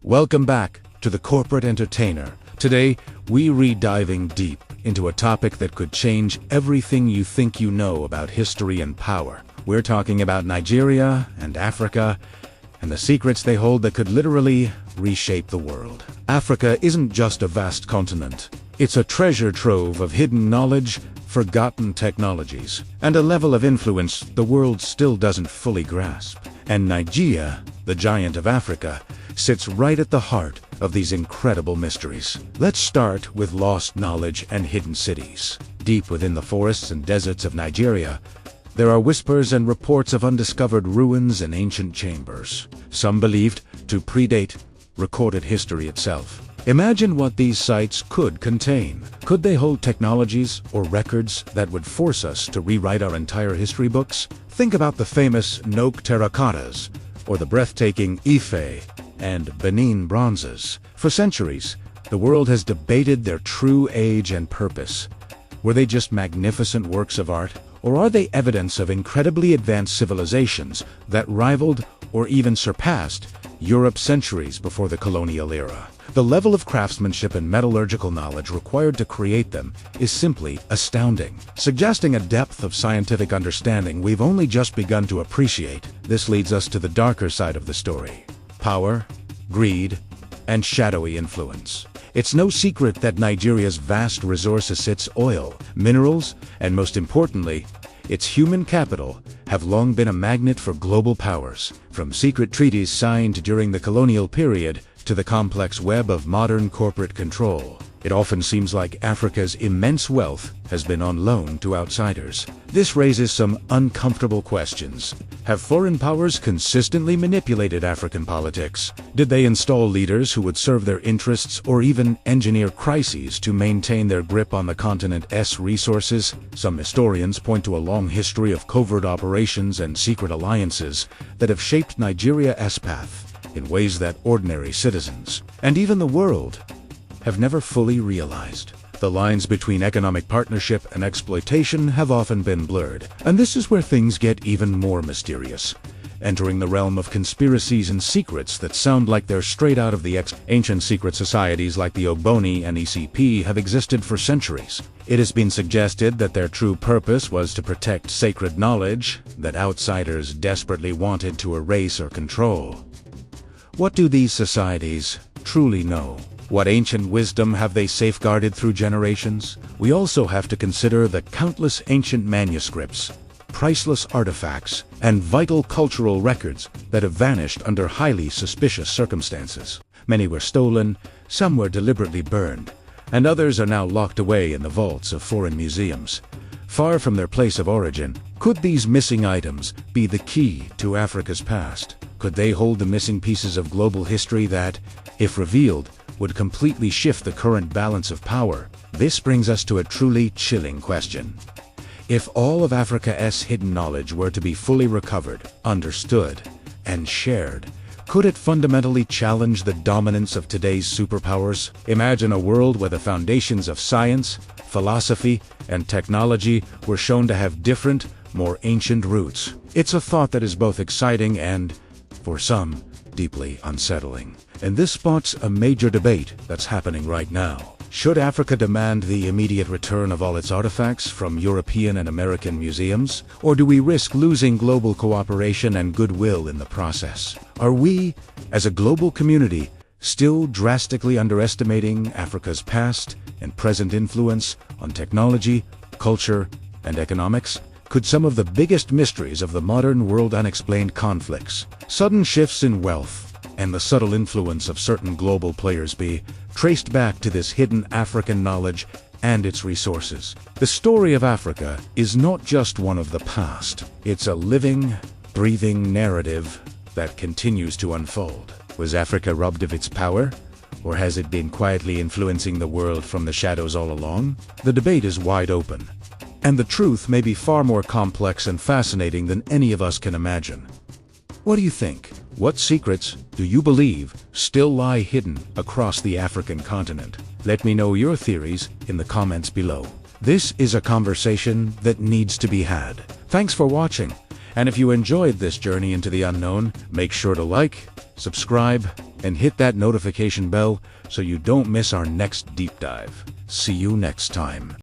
Welcome back to The Corporate Entertainer. Today, we're diving deep into a topic that could change everything you think you know about history and power. We're talking about Nigeria and Africa and the secrets they hold that could literally reshape the world. Africa isn't just a vast continent. It's a treasure trove of hidden knowledge, forgotten technologies, and a level of influence the world still doesn't fully grasp. And Nigeria, the giant of Africa, sits right at the heart of these incredible mysteries. Let's start with lost knowledge and hidden cities. Deep within the forests and deserts of Nigeria, there are whispers and reports of undiscovered ruins and ancient chambers, some believed to predate recorded history itself. Imagine what these sites could contain. Could they hold technologies or records that would force us to rewrite our entire history books? Think about the famous Nok terracottas, or the breathtaking Ife and Benin bronzes. For centuries, the world has debated their true age and purpose. Were they just magnificent works of art, or are they evidence of incredibly advanced civilizations that rivaled or even surpassed Europe centuries before the colonial era? The level of craftsmanship and metallurgical knowledge required to create them is simply astounding, suggesting a depth of scientific understanding we've only just begun to appreciate. This leads us to the darker side of the story: power, greed, and shadowy influence. It's no secret that Nigeria's vast resources, its oil, minerals, and most importantly, its human capital, have long been a magnet for global powers. From secret treaties signed during the colonial period to the complex web of modern corporate control, it often seems like Africa's immense wealth has been on loan to outsiders. This raises some uncomfortable questions. Have foreign powers consistently manipulated African politics? Did they install leaders who would serve their interests or even engineer crises to maintain their grip on the continent's resources? Some historians point to a long history of covert operations and secret alliances that have shaped Nigeria's path in ways that ordinary citizens, and even the world, have never fully realized. The lines between economic partnership and exploitation have often been blurred, and this is where things get even more mysterious, entering the realm of conspiracies and secrets that sound like they're straight out of the ancient secret societies like the Ogboni and ECP have existed for centuries. It has been suggested that their true purpose was to protect sacred knowledge that outsiders desperately wanted to erase or control. What do these societies truly know? What ancient wisdom have they safeguarded through generations? We also have to consider the countless ancient manuscripts, priceless artifacts, and vital cultural records that have vanished under highly suspicious circumstances. Many were stolen, some were deliberately burned, and others are now locked away in the vaults of foreign museums. Far from their place of origin, could these missing items be the key to Africa's past? Could they hold the missing pieces of global history that, if revealed, would completely shift the current balance of power? This brings us to a truly chilling question. If all of Africa's hidden knowledge were to be fully recovered, understood, and shared, could it fundamentally challenge the dominance of today's superpowers? Imagine a world where the foundations of science, philosophy, and technology were shown to have different, more ancient roots. It's a thought that is both exciting and, for some, deeply unsettling. And this spots a major debate that's happening right now. Should Africa demand the immediate return of all its artifacts from European and American museums? Or do we risk losing global cooperation and goodwill in the process? Are we, as a global community, still drastically underestimating Africa's past and present influence on technology, culture, and economics? Could some of the biggest mysteries of the modern world, unexplained conflicts, sudden shifts in wealth, and the subtle influence of certain global players be traced back to this hidden African knowledge and its resources? The story of Africa is not just one of the past. It's a living, breathing narrative that continues to unfold. Was Africa robbed of its power? Or has it been quietly influencing the world from the shadows all along? The debate is wide open, and the truth may be far more complex and fascinating than any of us can imagine. What do you think? What secrets do you believe still lie hidden across the African continent? Let me know your theories in the comments below. This is a conversation that needs to be had. Thanks for watching, and if you enjoyed this journey into the unknown, make sure to like, subscribe, and hit that notification bell so you don't miss our next deep dive. See you next time.